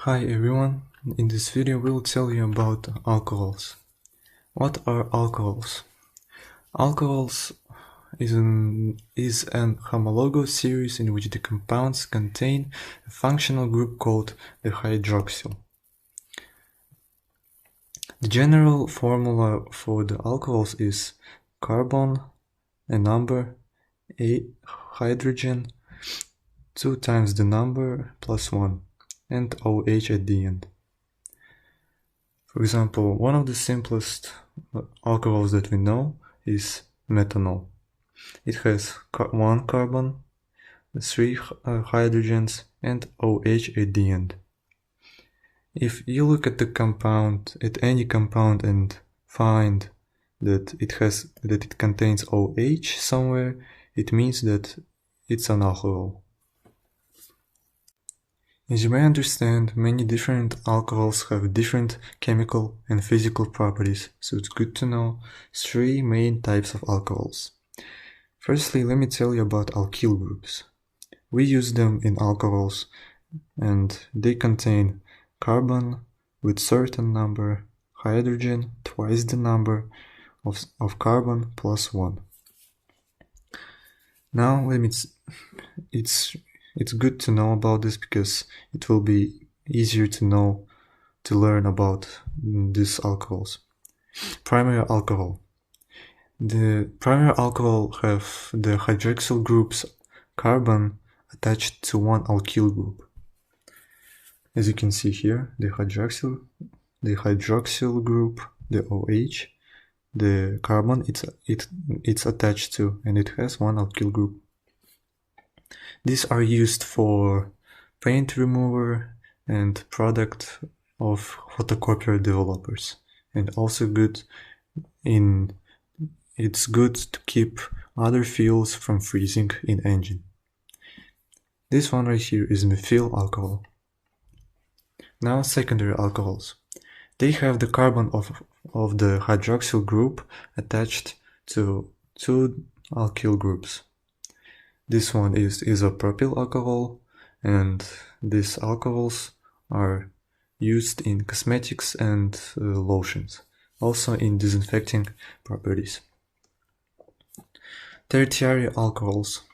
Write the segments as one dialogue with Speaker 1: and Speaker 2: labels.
Speaker 1: Hi everyone, in this video we'll tell you about alcohols. What are alcohols? Alcohols is an homologous series in which the compounds contain a functional group called the hydroxyl. The general formula for the alcohols is carbon, a number, a hydrogen, 2 times the number plus 1, and OH at the end. For example, one of the simplest alcohols that we know is methanol. It has 1 carbon, 3 hydrogens, and OH at the end. If you look at any compound and find that it contains OH somewhere, it means that it's an alcohol. As you may understand, many different alcohols have different chemical and physical properties, so it's good to know 3 main types of alcohols. Firstly, let me tell you about alkyl groups. We use them in alcohols and they contain carbon with certain number, hydrogen twice the number of carbon plus 1. Now it's good to know about this because it will be easier to learn about these alcohols. Primary alcohol. The primary alcohol have the hydroxyl groups carbon attached to one alkyl group. As you can see here, the hydroxyl group, the OH, the carbon it's attached to, and it has one alkyl group. These are used for paint remover and product of photocopier developers, and also it's good to keep other fuels from freezing in engine. This one right here is methyl alcohol. Now secondary alcohols. They have the carbon of the hydroxyl group attached to 2 alkyl groups. This one is isopropyl alcohol, and these alcohols are used in cosmetics and lotions, also in disinfecting properties. Tertiary alcohols.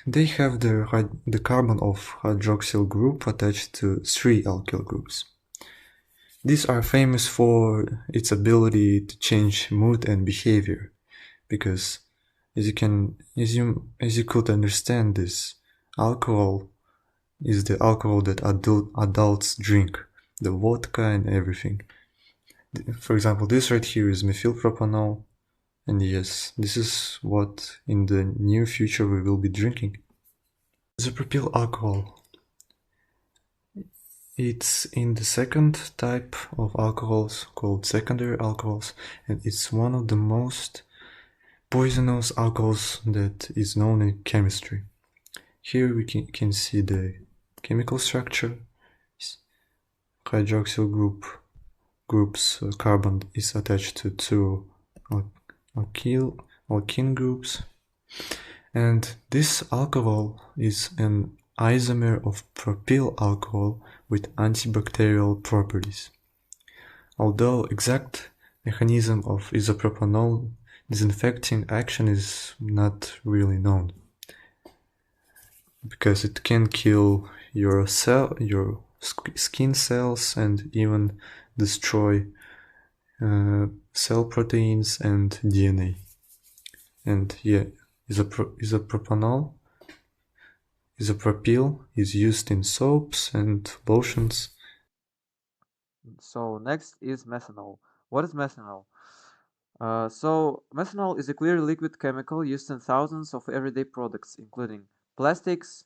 Speaker 1: They have the carbon of hydroxyl group attached to 3 alkyl groups. These are famous for its ability to change mood and behavior, because as you could understand, this alcohol is the alcohol that adults drink, the vodka and everything. For example, this right here is methylpropanol, and yes, this is what in the near future we will be drinking. Isopropyl alcohol. It's in the second type of alcohols called secondary alcohols, and it's one of the most poisonous alcohols that is known in chemistry. Here we can see the chemical structure. Hydroxyl group's carbon is attached to 2 alkene groups, and this alcohol is an isomer of propyl alcohol with antibacterial properties. Although exact mechanism of isopropanol disinfecting action is not really known, because it can kill your skin cells and even destroy cell proteins and DNA. And yeah, isopropyl is used in soaps and lotions.
Speaker 2: So next is methanol. What is methanol? Methanol is a clear liquid chemical used in thousands of everyday products, including plastics,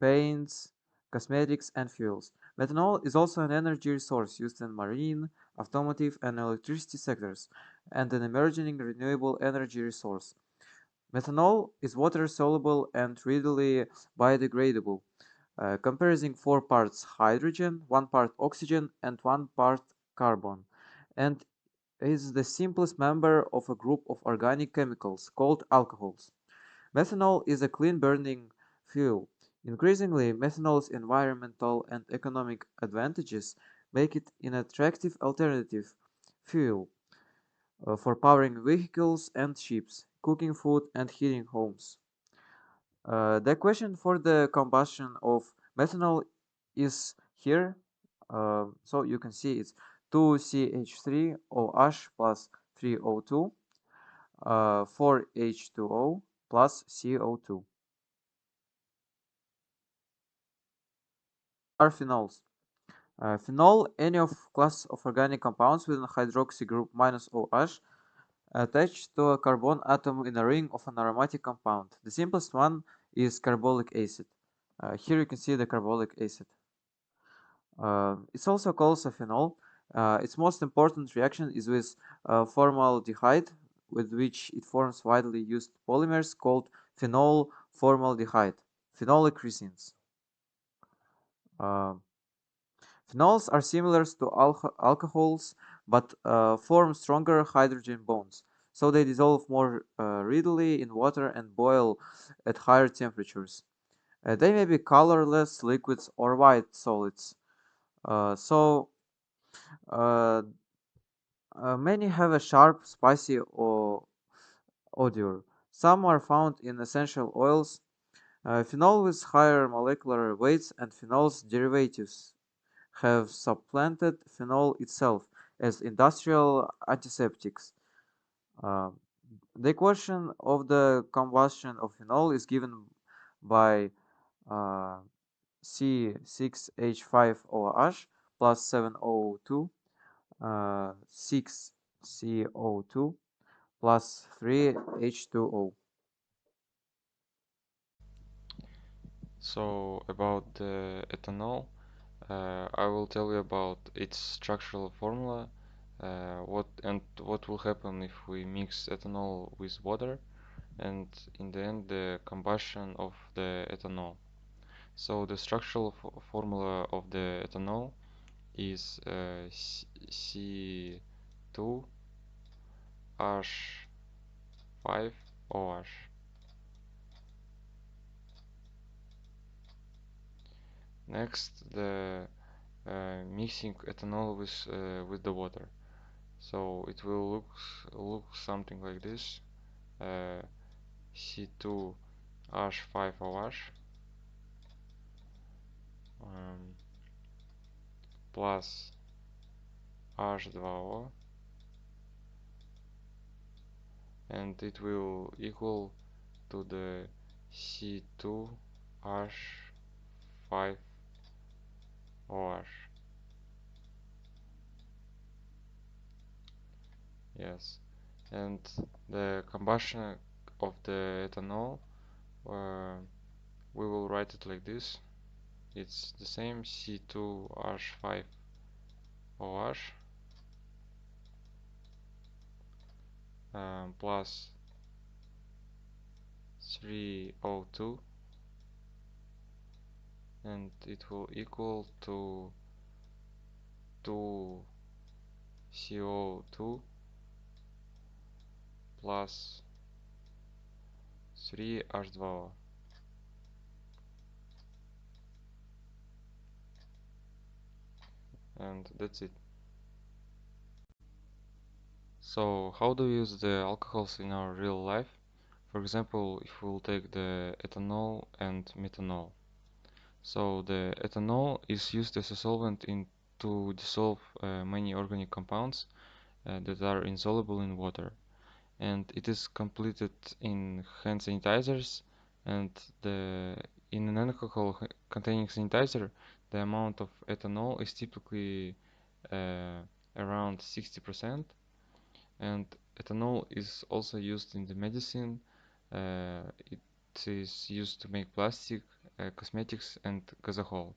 Speaker 2: paints, cosmetics, and fuels. Methanol is also an energy resource used in marine, automotive, and electricity sectors, and an emerging renewable energy resource. Methanol is water-soluble and readily biodegradable, comprising 4 parts hydrogen, 1 part oxygen, and 1 part carbon, and is the simplest member of a group of organic chemicals called alcohols. Methanol is a clean burning fuel Increasingly, methanol's environmental and economic advantages make it an attractive alternative fuel for powering vehicles and ships, cooking food, and heating homes. The equation for the combustion of methanol is here. So you can see it's 2CH3OH plus 3O2, 4H2O plus CO2. Are phenols. Phenol, any of class of organic compounds with a hydroxy group minus OH attached to a carbon atom in a ring of an aromatic compound. The simplest one is carbolic acid. Here you can see the carbolic acid. It's also called a phenol. Its most important reaction is with formaldehyde, with which it forms widely used polymers called phenol formaldehyde, phenolic resins. Uh, Phenols are similar to alcohols, but form stronger hydrogen bonds, so they dissolve more readily in water and boil at higher temperatures. They may be colorless liquids or white solids. So uh, many have a sharp, spicy odor. Some are found in essential oils. Phenol with higher molecular weights and phenol's derivatives have supplanted phenol itself as industrial antiseptics. Uh, the equation of the combustion of phenol is given by uh, C6H5OH plus 7O2, 6CO2 plus 3H2O.
Speaker 3: So about the ethanol, I will tell you about its structural formula, what will happen if we mix ethanol with water, and in the end the combustion of the ethanol. So the structural formula of the ethanol is C2H5OH. Next, the mixing ethanol with the water. So it will look something like this: C2H5OH plus H2O, and it will equal to the C2H5OH. Yes, and the combustion of the ethanol, uh, we will write it like this. It's the same C2H5OH plus 3O2, and it will equal to 2CO2 plus 3H2O. And that's it. So how do we use the alcohols in our real life? For example, if we'll take the ethanol and methanol. So the ethanol is used as a solvent to dissolve many organic compounds that are insoluble in water, and it is completed in hand sanitizers, and in an alcohol containing sanitizer, the amount of ethanol is typically uh, around 60%, and ethanol is also used in the medicine. It is used to make plastic, cosmetics, and gasohol.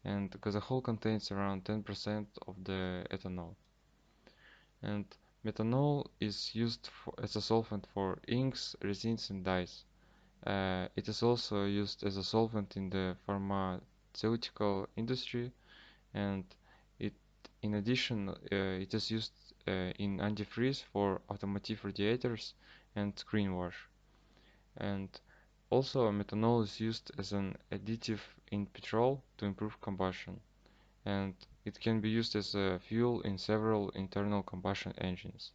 Speaker 3: And gasohol contains around 10% of the ethanol. And methanol is used as a solvent for inks, resins, and dyes. It is also used as a solvent in the pharmaceutical industry, and it, in addition, it is used in antifreeze for automotive radiators and screen wash. And Also, methanol is used as an additive in petrol to improve combustion, and it can be used as a fuel in several internal combustion engines.